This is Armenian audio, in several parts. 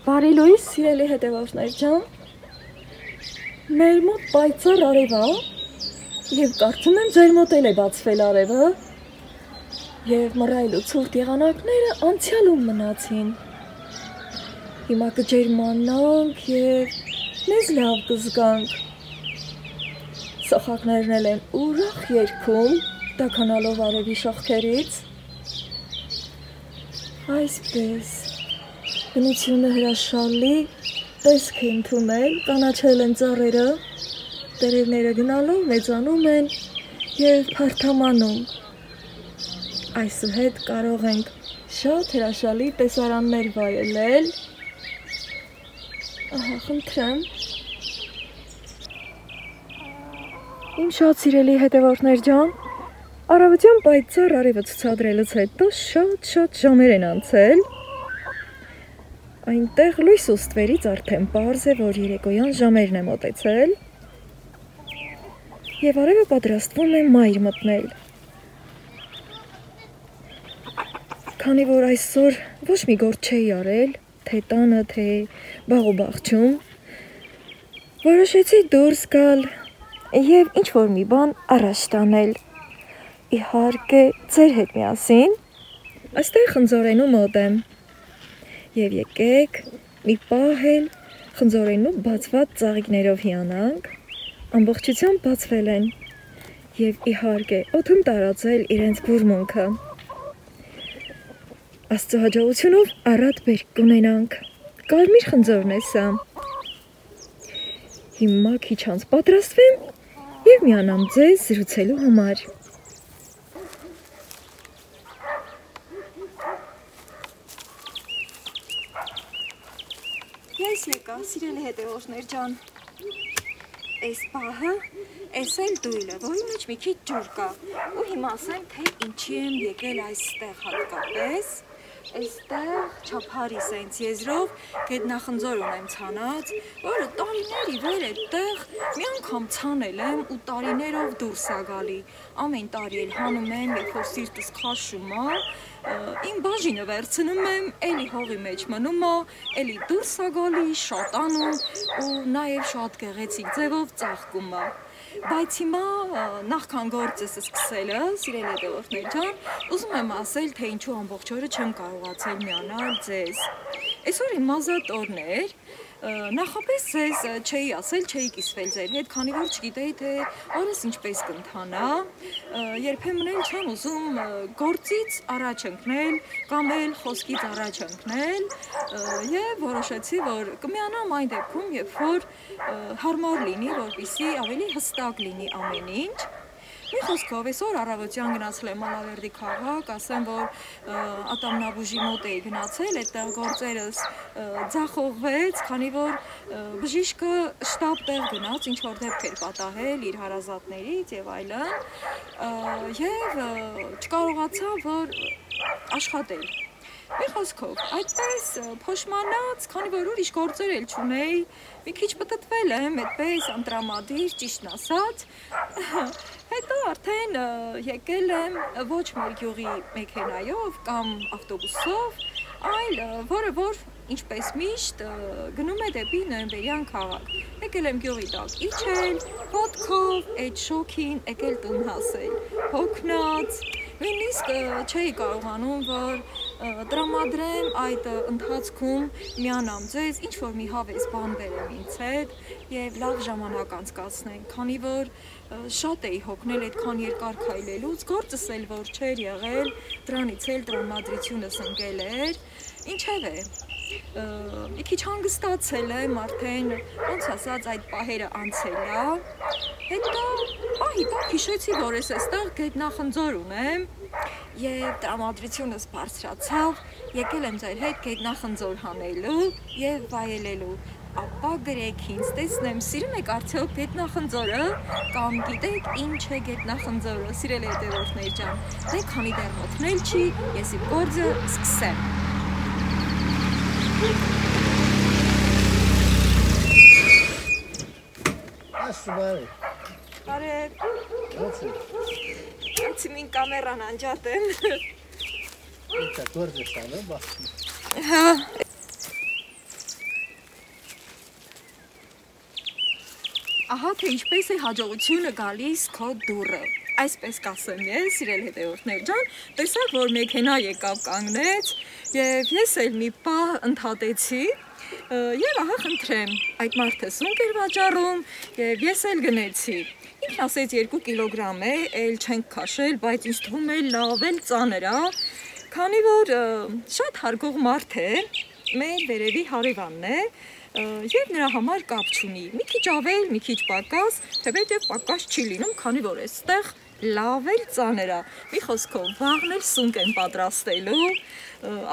Բարի լույս, սիրելի հետևորդներ ջան, մեր մոտ պայծառ արև է և կարծում եմ ձեր մոտ էլ է բացվել արևը և մռայլ ու ցուրտ եղանակները անցյալում մնացին։ Հիմա կջերմանանք և մեզ լավ կզգանք։ Սոխակներն էլ են ուրախ երգում, տաքանալով արևի շողքերից։ Այսպես, բնությունը հրաշալի տեսք է ընդունել, կանաչել են ծառերը, տերևները գնալով մեծանում են և փարթամանում։ Այսուհետ կարող ենք շատ հրաշալի տեսարաններ վայելել։ Ահա, խնդրեմ։ Իմ շատ սիրելի հետևորդներ ջան, առավոտյան պայծառ արևը ցուցադրելուց հետո շատ ժամեր են անցել։ Այնտեղ լույս ու ստվերից արդեն պարզ է, որ երեկոյան ժամերն է մոտեցել և արևը պատրաստվում է մայր մտնել։ Քանի որ այսօր ոչ մի գործ չէի արել, թե տանը, թե բաղ ու բաղջում, որոշեցի դուրս գալ և ինչ-որ մի բան առաջ տանել։ Իհարկե, ձեր հետ միասին, այստեղ խնձորենու մոտ եմ։ Եվ եկեք մի պահ էլ խնձորենու բացված ծաղիկներով հիանանք, ամբողջությամբ բացվել են և իհարկե օդում տարածել իրենց բուրմունքը։ Աստծո հաջողությունով առատ բերք կունենանք, կարմիր խնձորն է սա։ Հիմա քիչ անց պատրաստվեմ և միանամ ձեզ զրուցելու համար։ Ես եկա, սիրելի հետևորդներ ջան, այս պահը, այս էլ դույլը, որի մեջ մի քիչ ջուր կա, ու հիմա ասեմ, թե ինչի եմ եկել այստեղ հատկապես, այստեղ չափարի սենց եզրով գետնախնձոր ունեմ ցանած, որը տարիներ ի վեր այդտեղ մի անգամ ցանել եմ ու տարիներով դուրս ա գալի, ամեն տարի էլ հանում եմ, երբ որ սիրտս քաշում ա, իմ բաժինը վերցնում եմ, էլի հողի մեջ մնում ա, էլի դուրս ա գալի, շատանում ու նաև շատ գեղեցիկ ձևով ծաղկում ա։ Բայց հիմա նախքան գործս սկսելը, սիրելի հետևորդներ ջան, ուզում եմ ասել, թե ինչու ամբողջ օրը չեմ կարողացել միանալ ձեզ։ Այսօր իմ ազատ օրն էր, նախապես ձեզ չէի ասել, չէի կիսվել ձեր հետ, քանի որ չգիտեի, թե օրս ինչպես կընթանա, երբեմն էլ չեմ ուզում գործից առաջ ընկնել, կամ էլ խոսքից առաջ ընկնել, և որոշեցի, որ կմիանամ այն դեպքում, երբ որ հարմար լինի, որպեսզի ավելի հստակ լինի ամեն ինչ։ Մի խոսքով, այսօր առավոտյան գնացել եմ Ալավերդի քաղաք, ասեմ, որ ատամնաբուժի մոտ էի գնացել, այդտեղ գործերս ձախողվեց, քանի որ բժիշկը շտապ տեղ գնաց, ինչ-որ դեպք էր պատահել իր հարազատներից և այլն, և չկարողացա, որ աշխատել։ Մի խոսքով, այդպես փոշմանած, քանի որ ուրիշ գործեր էլ չունեի, մի քիչ պտտվել եմ, այդպես անտրամադիր, ճիշտն ասած, հետո արդեն եկել եմ ոչ մեր գյուղի մեքենայով կամ ավտոբուսով, այլ որը որ ինչպես միշտ գնում է դեպի Նոյեմբերյան քաղաք։ Եկել եմ գյուղի տակ իջել, ոտքով այդ շոգին եկել տուն հասել, հոգնած, նույնիսկ չէի կարողանում, որ տրամադրեմ այդ ընթացքում միանամ ձեզ, ինչ-որ մի հավես բան բերեմ ինձ հետ և լավ ժամանակ անցկացնենք, քանի որ շատ էի հոգնել այդքան երկար քայլելուց, գործս էլ որ չէր եղել, դրանից էլ տրամադրությունս ընկել էր, ինչևէ, մի քիչ հանգստացել եմ արդեն, ոնց ասած այդ պահերը անցել ա, հետո պահի տակ հիշեցի, որ ես այստեղ գետնախնձոր ունեմ և տրամադրությունս բարձրացավ, եկել եմ ձեր հետ գետնախնձոր հանելու և վայելելու, ապա գրեք ինձ, տեսնեմ, սիրում եք արդյոք գետնախնձորը կամ գիտեք ինչ է գետնախնձորը, սիրելի հետևորդներ ջան, դե քանի դեռ մթնել չի, ես իմ գործը սկսեմ։ Բարև։ Ացի մին կամերան անջատ եմ։ Ինքա գործ ես անում, բախտի։ Հա։ Ահա թե ինչպես է հաջողությունը գալիս քո դուռը։ Այսպես կասեմ ես, սիրելի հետևորդներ ջան, տեսակ որ մեքենա եկավ կանգնեց եւ ես էլ մի պահ ընդհատեցի եւ ահա խնդրեմ, այդ մարդը սունկ էր վաճառում եւ ես էլ գնեցի։ Ինքն ասեց 2 կիլոգրամ է, էլ չենք քաշել, բայց ինձ թվում է լավ էլ ծանր է, քանի որ շատ հարգող մարդ է, մեր վերևի հարևանն է։ Եվ նրա համար կապ չունի, մի քիչ ավել, մի քիչ պակաս, թեպետև պակաս չի լինում, քանի որ այստեղ լավ էլ ծանր է։ Մի խոսքով, վաղն էլ սունկ են պատրաստելու,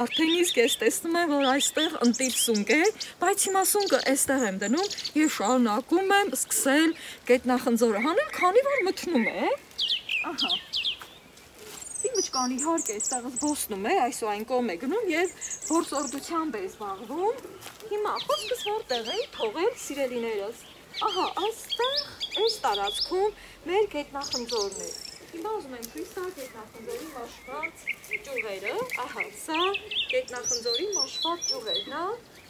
արդեն իսկ ես տեսնում եմ, որ այստեղ ընտիր սունկ է, բայց հիմա սունկը այստեղ եմ դնում եւ շարունակում եմ սկսել գետնախնձորը հանել, քանի որ մթնում է։ Ահա։ Մճկան իհարկե այստեղ զբոսնում է, այս ու այն կողմ է գնում եւ գործորդությամբ է զբաղվում։ Հիմա խոսքս որտեղ է թողել սիրելիներս։ Ահա, այստեղ այս տարածքում մեր գետնախնձորն է։ Հիմա ուզում եմ ցույց տալ գետնախնձորի մաշված ճյուղերը։ Ահա, սա գետնախնձորի մաշված ճյուղերն է։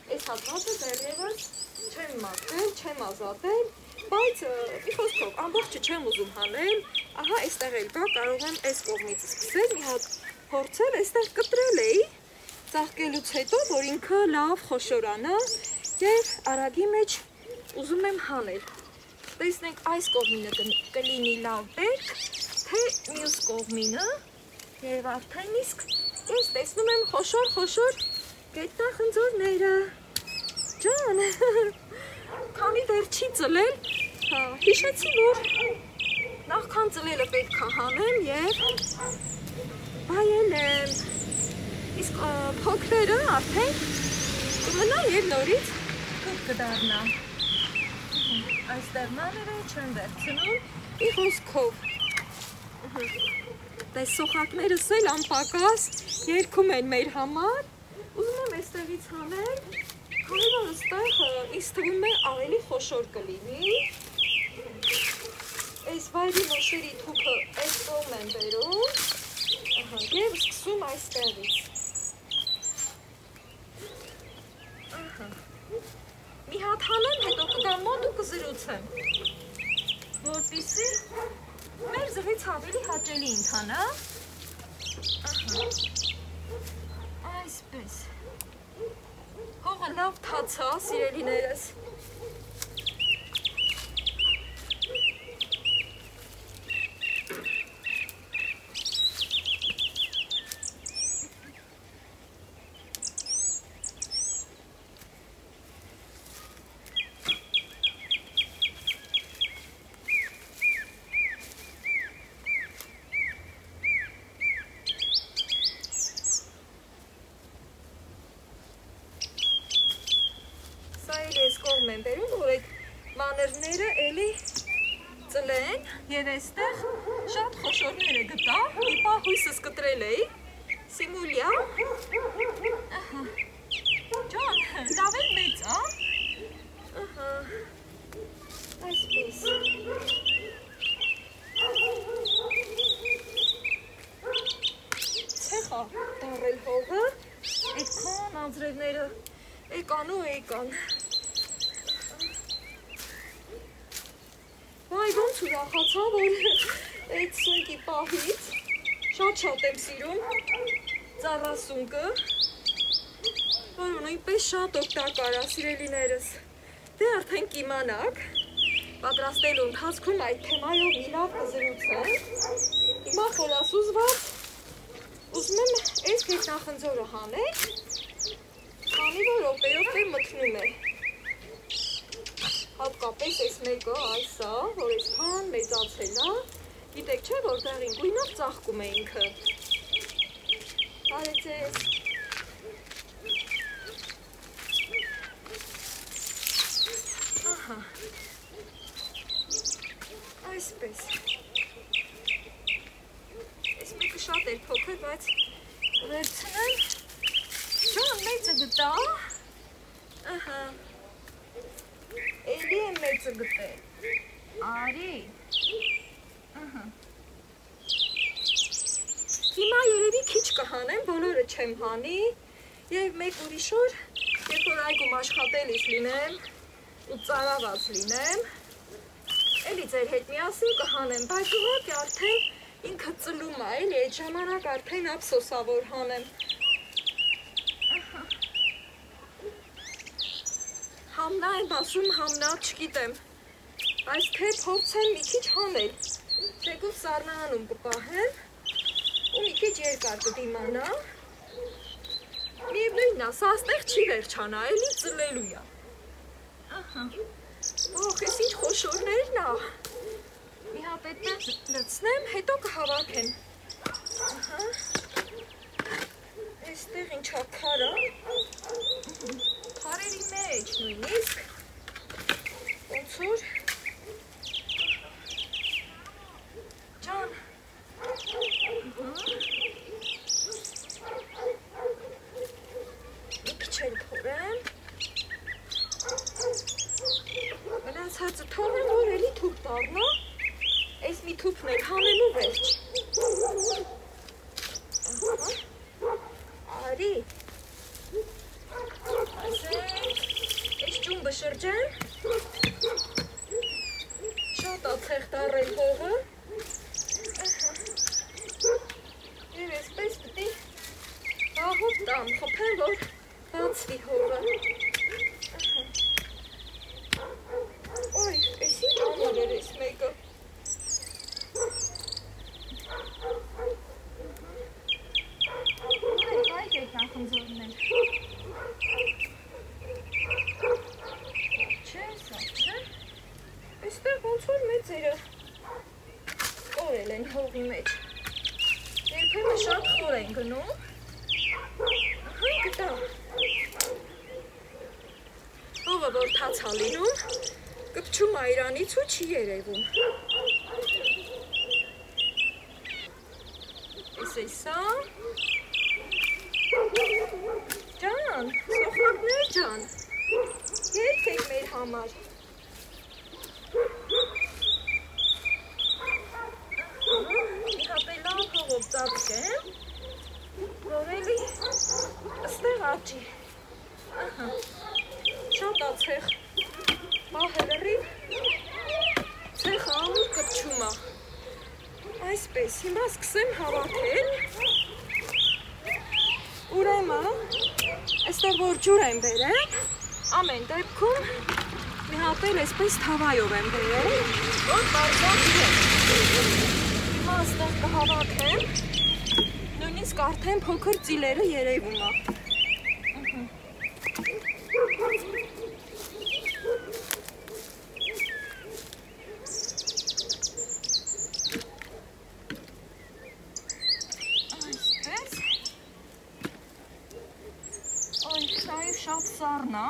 Այս հատվածը դեռևս չեմ մաքրել, չեմ ազատել, բայց մի խոսքով ամբողջը չեմ ուզում հանել։ Ահա, այստեղ էլ կա, կարող եմ այս կողմից սկսել, մի հատ փորձել, այստեղ կտրել էի, ծաղկելուց հետո, որ ինքը լավ խոշորանա եւ արագի մեջ ուզում եմ հանել։ Տեսնենք այս կողմինը կլինի լավ բերք, թե մյուս կողմինը եւ արդեն իսկ ես տեսնում եմ խոշոր գետնախնձորները։ Ջան, քանի դեռ չի ծլել, հիշեցի, որ նախքան ծլելը պետք է հանեմ եւ բայել եմ։ Իսկ փոքրերը արդեն կմնա եւ նորից կդառնա։ Այստեղ մաները չեմ վերցնում, մի խոսքով։ Դες սոխակներս էլ անպակաս երգում են մեր համար։ Ուզում եմ այստեղից հանել, քանի որ այստեղ ինձ թվում է ավելի խոշոր կլինի։ Այս վայրի նոշերի թուփը այս կողմ եմ բերում, եւ սկսում այստեղից։ Մի հատ հանեմ, հետո կգամ մոտ ու կզրուցեմ, որպեսզի մեր զրույց ավելի հաճելի ընթանա։ Այսպես։ Հողը լավ թացա, սիրելիներս։ Եմ բերում, որ այդ մանրները էլի ծլեն եւ այստեղ շատ խոշորները գտա, մի պահ հույսս կտրել էի, Սիմուլիա, ջան, լավ էլ մեծ, ահա, այսպես, ցեխա դարել հողը, այդքան անձրևները եկան ու եկան, Վայ, ոնց ուրախացա, որ այդ սունկի պահից շատ եմ սիրում ծառասունկը, որ նույնպես շատ օգտակար է, սիրելիներս։ Դե արդեն կիմանաք, պատրաստելու ընթացքում այդ թեմայով մի լավ կզրուցեմ։ Հիմա խելասուզված ուզում եմ այս գետնախնձորը հանել, քանի որ րոպեով է մթնում է։ Հատկապես այս մեկը, այսա, որ այսքան մեծացել է, գիտեք չէ, որ դեղին գույնով ծաղկում է ինքը։ Բարեցես։ Ահա։ Այսպես։ Այս մեկը շատ էր փոքր, բայց վերցնեմ։ Ջան, մեծը գտա։ Ահա։ Էլի եմ մեծը գտել, արի, հիմա երևի քիչ կհանեմ, բոլորը չեմ հանի և մեկ ուրիշ օր, երբ որ այգում աշխատելիս լինեմ ու ծարաված լինեմ, Էլի ձեր հետ միասին կհանեմ, բայց ուղղակի արդեն ինքը ծլում է, էլի այդ ժամանակ արդեն ափսոսավոր հանեմ։ Համնա եմ ասում, համնա չգիտեմ, բայց թե փորձեմ մի քիչ հանել, թեկուզ սառնանում կպահեմ ու մի քիչ երկար կդիմանա։ Միևնույնն է, սա աստեղ չի վերջանա, էլի ծլելու է։ Ոխ, ես ինչ խոշորներն է։ Մի հատ այդտեղ լցնեմ, հետո կհավաքեմ։ Այստեղ ինչա քար է։ Քարերի մեջ նույնիսկ։ Ոնց որ Ջան։ Մնացածը թողեմ, որ էլի թուփ դառնա, այս մի թուփն էլ հանելու վերջ։ Արի, ասենք, այս ճումբը շրջեմ, շատ ացեղ դառել հողը, և այսպես պտի ահոտ տամ, խփեմ, որ բացվի հողը։ Ոյ, ես ինչ ամար էր ես մեկը։ Այդ եք նախնձորներ։ Չէ, սա, չէ։ Այստեղ ոնց որ մեծերը կորել են հողի մեջ։ Երբեմն շատ խոր են գնում։ Գտա։ Հողը որ թաց է լինում, կպչում է իրանից ու չի երևում։ Էս սա։ Ջան, սոխակներ ջան, երբ եք մեր համար։ Մի հատ է լավ հողով ծածկեմ, որ էլի ստեղ աճի։ Շատ ացեղ պահելրի, ցեխը ամուր կպչում է։ Այսպես, հիմա սկսեմ հավաքել։ Ուրեմն, այստեղ որ ջուր եմ բերել, ամեն դեպքում մի հատ էլ այսպես թավայով եմ բերել, որ բարձրացնեմ։ Հիմա այստեղ կհավաքեմ, նույնիսկ արդեն փոքր ծիլերը երևում է։ Շատ սառն է։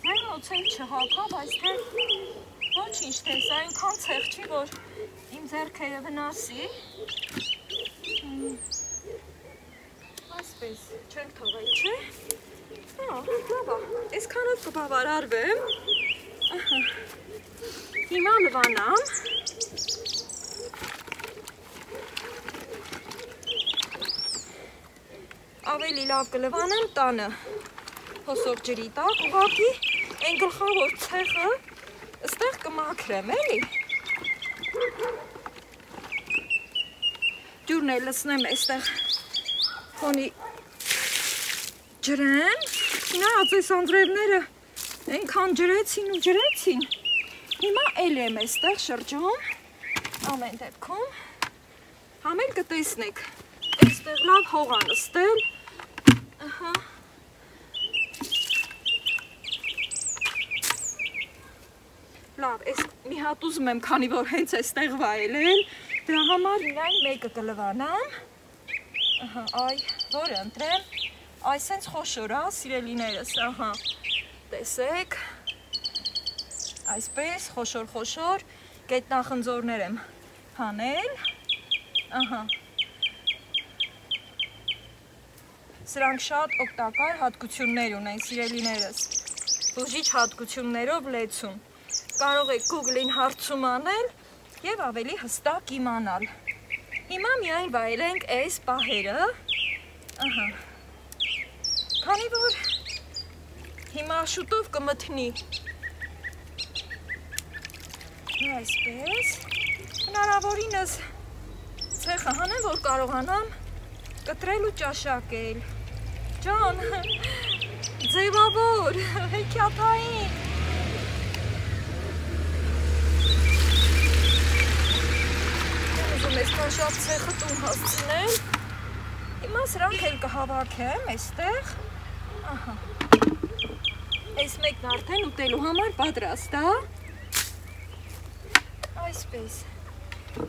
Ձերն ու ցեղ չհակա, բայց թե ոչինչ թե սա այնքան ցեղ չի, որ իմ ձեռքերը վնասի։ Այսպես չենք թողել, չէ։ Լավ է, այսքանով կբավարարվեմ։ Հիմա լվանամ։ Ավելի լավ կլվանեմ տանը, հոսով ջրի տակ, ուղղակի այն գլխավոր ցեղը այստեղ կմաքրեմ, էլի։ Ջուրն էլ լցնեմ այստեղ խոնի ջրեմ, նա այս անձրևները այնքան ջրեցին ու ջրեցին, հիմա էլ եմ այստեղ շրջում, ամեն դեպքում, համել կտեսնեք, այստեղ լավ հող անստել, լավ, ես մի հատ ուզում եմ, քանի որ հենց այստեղ վայելել, դրա համար միայն մեկը կլվանամ, այ, որը ընտրեմ, այս հենց խոշոր է, սիրելիներս, տեսեք, այսպես, խոշոր, գետնախնձորներ եմ հանել, Սրանք շատ օգտակար հատկություններ ունեն, սիրելիներս, բուժիչ հատկություններով լեցուն, կարող եք Google-ին հարցում անել և ավելի հստակ իմանալ, հիմա միայն վայելենք այս պահերը, Քանի որ հիմա շուտով կմթնի։ Այսպես, հնարավորինս ցեխը հանեմ, որ կարողանամ կտրել ու ճաշակել։ Ջան, ձևավոր, հեքիաթային։ Ուզում ես շատ ցեխը տուն հասցնել։ Հիմա սրանք էլ կհավաքեմ այստեղ։ Ահա։ Այս մեկն արդեն ուտելու համար պատրաստ է։ Այսպես։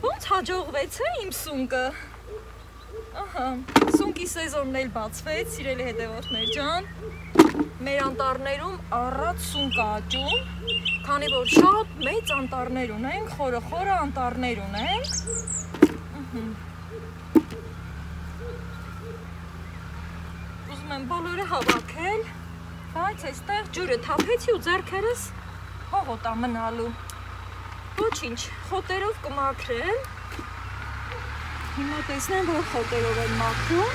Ոնց հաջողվեց է իմ սունկը։ Ահա, սունկի սեզոնն էլ բացվեց, սիրելի հետևորդներ ջան։ Մեր անտառներում առատ սունկ է աճում, քանի որ շատ մեծ անտառներ ունենք, խորը անտառներ ունենք։ Ուզում եմ բոլորը հավաքել, բայց այստեղ ջուրը թափեցի ու ձեռքերս հողոտ է մնալու։ Ոչինչ, խոտերով կմաքրեմ։ Հիմա տեսնեմ, որ խոտերով եմ մաքրում։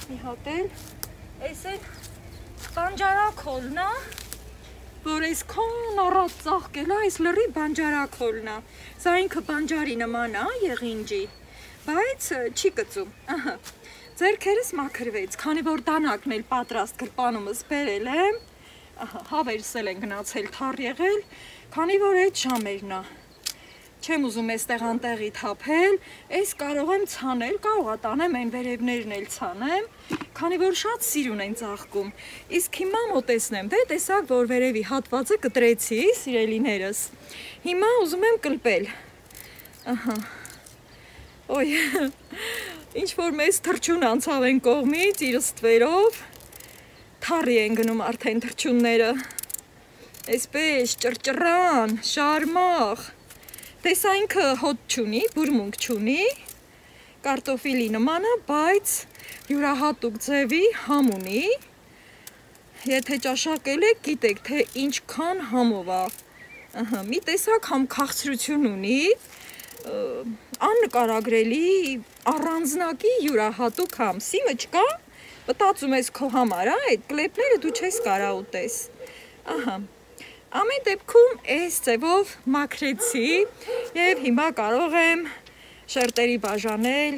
Մի հատ էլ, այս էլ բանջարաքոլն է, որ այսքան առատ ծաղկել է, այս լրի բանջարաքոլն է։ Սա ինքը բանջարի նման է, եղինջի, բայց չի կծում։ Ահա, ձեռքերս մաքրվեց, քանի որ դանակն էլ պատրաստ գրպանումս բերել եմ, հավերս էլ են գնացել թար եղել, քանի որ այդ ժամերն է։ Չեմ ուզում այստեղ անտեղի թափել, այս կարող եմ ցանել, կարող է տանեմ այն վերևներն էլ ցանեմ, քանի որ շատ սիրուն են ծաղկում։ Իսկ հիմա մոտեցնեմ, դե տեսակ, որ վերևի հատվածը կտրեցի, սիրելիներս։ Հիմա ուզում եմ կլպել։ Ահա։ Ոյ, ինչ որ մեծ թռչուն անցավ են կողմից, իր ստվերով, թարի են գնում արդեն թռչունները։ Այսպես ճռճռան, շարմախ։ Տեսա ինքը հոտ չունի, բուրմունք չունի, կարտոֆիլի նման է, բայց յուրահատուկ ձևի համ ունի։ Եթե ճաշակել եք, գիտեք, թե ինչքան համով է։ Ահա, մի տեսակ համ քաղցրություն ունի, աննկարագրելի, առանձնակի յուրահատուկ համ։ Սիմը չկա, մտածում ես քո համար, այդ կլեպները դու չես կարա ուտես։ Ահա։ Ամեն դեպքում այս ձևով մաքրեցի և հիմա կարող եմ շերտերի բաժանել։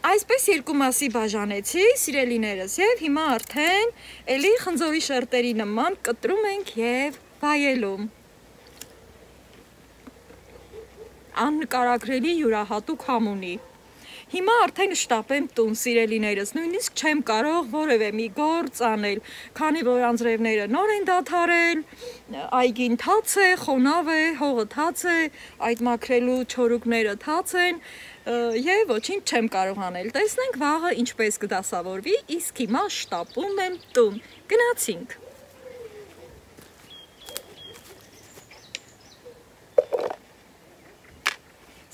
Այսպես երկու մասի բաժանեցի, սիրելիներս, և հիմա արդեն էլի խնձորի շերտերի նման կտրում ենք և վայելում։ Աննկարագրելի յուրահատուկ համ ունի։ Հիմա արդեն շտապեմ տուն, սիրելիներս, նույնիսկ չեմ կարող որևէ մի գործ անել, քանի որ անձրևները նոր են դադարել, այգին թաց է, խոնավ է, հողը թաց է, այդ մաքրելու չորուկները թաց են, և ոչինչ չեմ կարող անել։ Տեսնենք վաղը ինչպես կդասավորվի, իսկ հիմա շտապում եմ տուն։ Գնացինք։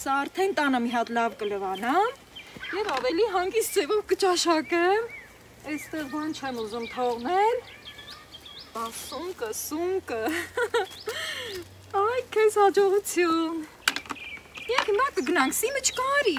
Սա արդեն տանը մի հատ լավ կլվանամ և ավելի հանգիստ ձևով կճաշակեմ, այստեղ բան չեմ ուզում թողնել, բա սունկը, այ քեզ հաջողություն, և հիմա կգնանք, սիմը չկա արի։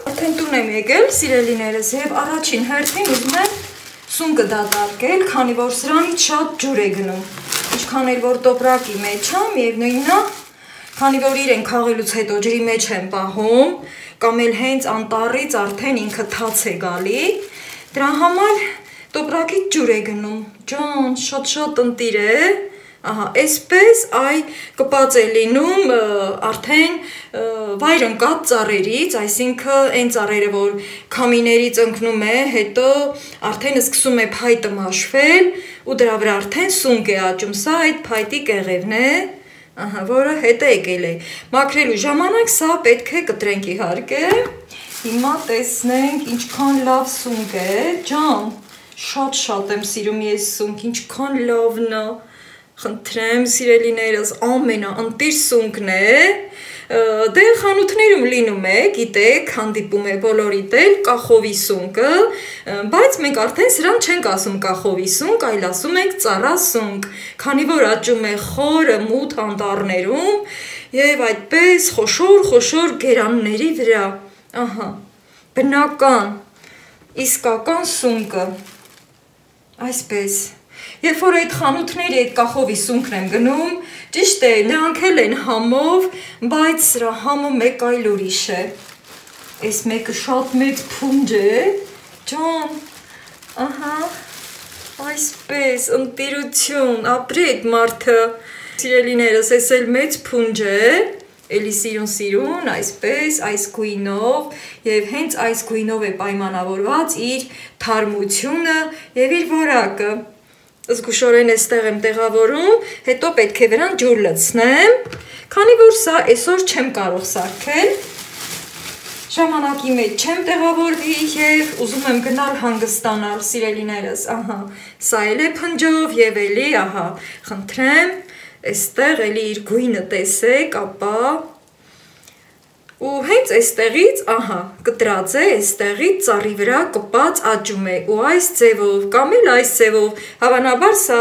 Արդեն տուն եմ եկել, սիրելիներս, և առաջին հերթին ուզում եմ սունկը դատարկել, քանի որ սրանից շատ ջուր է գնում։ Ինչքան էլ որ տոպրակի մեջ է, միևնույնն է, քանի որ իրեն քաղելուց հետո ջրի մեջ եմ պահում, կամ էլ հենց անտառից արդեն ինքը թաց է գալի, դրա համար տոպրակից ջուր է գնում։ Ջան, շատ ընտիր է։ Ահա, այսպես այ կպած է լինում արդեն վայր ընկած ծառերից, այսինքն այն ծառերը, որ քամիներից ընկնում է, հետո արդեն սկսում է փայտը մաշվել ու դրա վրա արդեն սունկ է աճում, սա այդ փայտի կեղևն է, ահա, որը հետը եկել է։ Մաքրելու ժամանակ սա պետք է կտրենք իհարկե։ Հիմա տեսնենք ինչքան լավ սունկ է, ջան, շատ եմ սիրում ես սունկ, ինչքան լավն է։ Խնդրեմ, սիրելիներս, ամենաընտիր սունկն է, դե խանութներում լինում է, գիտեք, հանդիպում է բոլորիդ էլ կախովի սունկը, բայց մենք արդեն սրան չենք ասում կախովի սունկ, այլ ասում ենք ծառա սունկ, քանի որ աճում է խորը մութ անտառներում եւ այդպես խոշոր գերանների վրա, ահա, բնական, իսկական սունկը, այսպես, երբ որ այդ խանութների այդ կախովի սունկն եմ գնում, ճիշտ է, նրանք էլ են համով, բայց սրա համը մեկ այլ ուրիշ է, այս մեկը շատ մեծ փունջ է, ջան, ահա, այսպես, ընտիրություն, ապրի այդ մարդը, սիրելիներս, այս էլ մեծ փունջ է, էլի սիրուն, այսպես, այս գույնով, և հենց այս գույնով է պայմանավորված իր թարմությունը և իր որակը, զգուշորեն էստեղ եմ տեղավորում, հետո պետք է վրան ջուր լցնեմ, քանի որ սա այսօր չեմ կարող սարքել, ժամանակի մեջ չեմ տեղավորվի և ուզում եմ գնալ հանգստանալ, սիրելիներս, ահա, սա էլ է փնջով և էլի, ահա, խնդրեմ, էստեղ էլի իր գույնը տեսեք, ապա, ու հենց էստեղից, ահա, կտրած է, էստեղից ծառի վրա կպած աճում է, ու այս ձևով, կամ էլ այս ձևով, հավանաբար սա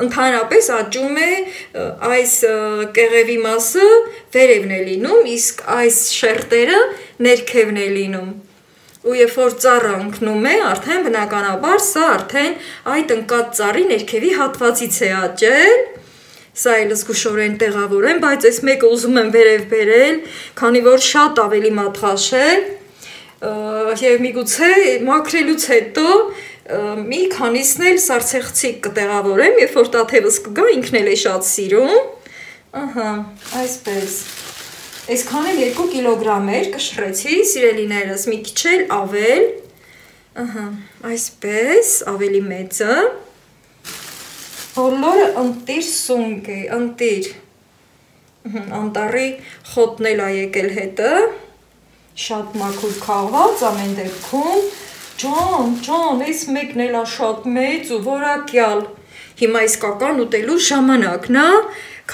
ընդհանրապես աճում է, այս կեղևի մասը վերևն է լինում, իսկ այս շերտերը ներքևն է լինում, ու երբ որ ծառը ընկնում է, արդեն բնականաբար սա արդեն այդ ընկած ծառի ներքևի հատվածից է աճել, սա էլ զգուշորեն տեղավորեմ, բայց այս մեկը ուզում եմ վերև բերել, քանի որ շատ ավելի մատղաշ է, և միգուցե մաքրելուց հետո մի քանիսն էլ սառցեխցիկ կտեղավորեմ, երբ որ տաթևս կգա, ինքն էլ է շատ սիրում, ահա, այսպես, այսքան էլ 2 կիլոգրամ էր, կշռեցի, սիրելիներս, մի քիչ էլ ավել, ահա, այսպես, ավելի մեծը, բոլորը ընտիր սունկ է, ընտիր, անտառի խոտն էլ ա եկել հետը, շատ մաքուր քաղված, ամեն դեպքում, ջան, այս մեկն էլ ա շատ մեծ ու որակյալ, հիմա իսկական ուտելու ժամանակն ա,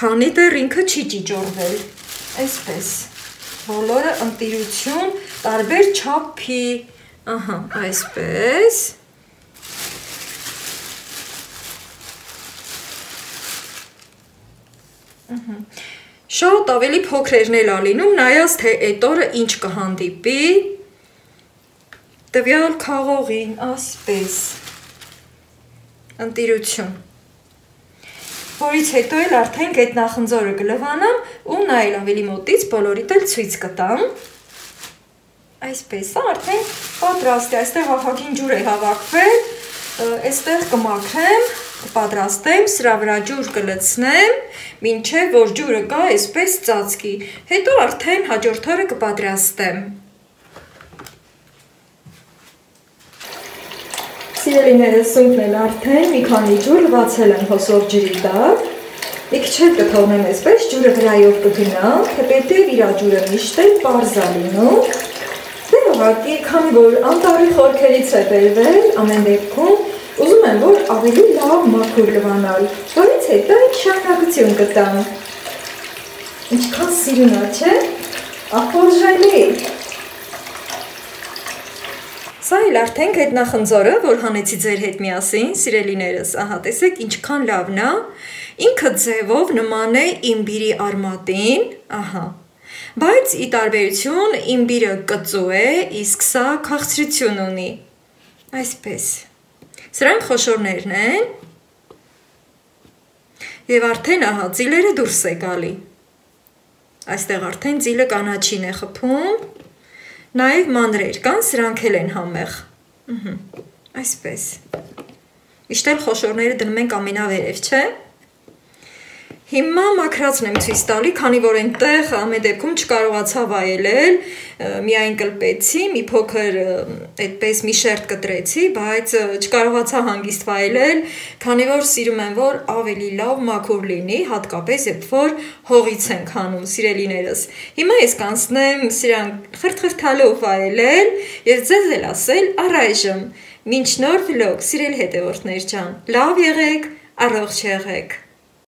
քանի դեռ ինքը չի ճիճորվել, այսպես, բոլորը ընտիրություն, տարբեր չափի, ահա, այսպես, շատ ավելի փոքրերն էլ ա լինում, նայած թե այդ օրը ինչ կհանդիպի, տվյալ քաղողին, ասպես, ընտիրություն, որից հետո էլ արդեն գետնախնձորը կլվանամ ու նա էլ ավելի մոտից բոլորիդ էլ ցույց կտամ, այսպես, արդեն պատրաստ է, այստեղ ահագին ջուր է հավաքվել, այստեղ կմաքրեմ, կպատրաստեմ, սրա վրա ջուր կլցնեմ, մինչև որ ջուրը կա այսպես ծածկի, հետո արդեն հաջորդ օրը կպատրաստեմ։ Սիրելիներս, սունկն էլ արդեն մի քանի ջուր լվացել եմ հոսող ջրի տակ, մի քիչ էլ կթողնեմ այսպես, ջուրը վրայով կգնա, թեպետև իր ջուրը միշտ էլ պարզ ա լինում, դե ուղղակի, քանի որ անտառի խորքերից է բերվել, ամեն դեպքում ուզում եմ, որ ավելի լավ մաքուր լվանալ, որից հետո շարունակություն կտամ։ Ինչքան սիրուն ա, չէ՞, ախորժալի։ Սա էլ արդեն գետնախնձորը, որ հանեցի ձեր հետ միասին, սիրելիներս, ահա տեսեք ինչքան լավն ա, ինքը ձևով նման է իմբիրի արմատին, ահա, բայց ի տարբերություն իմբիրը կծու է, իսկ սա քաղցրություն ունի, այսպես, սրանք խոշորներն են, և արդեն ահա ծիլերը դուրս է գալի, այստեղ արդեն ծիլը կանաչին է խփում, նաև մանրեր կան, սրանք էլ են համեղ, այսպես, միշտ էլ խոշորները դնում ենք ամենավերև, չէ, հիմա մաքրածն եմ ցույց տալի, քանի որ այնտեղ ամեն դեպքում չկարողացա վայելել, միայն կլպեցի, մի փոքր այդպես մի շերտ կտրեցի, բայց չկարողացա հանգիստ վայելել, քանի որ սիրում եմ, որ ավելի լավ մաքուր լինի, հատկապես երբ որ հողից ենք հանում, սիրելիներս։ Հիմա ես կանցնեմ սրան խրթխրթալով վայելել եւ ձեզ էլ ասել առայժմ։ Մինչ նոր վլոգ, սիրելի հետևորդներ ջան, լավ եղեք, առողջ եղեք։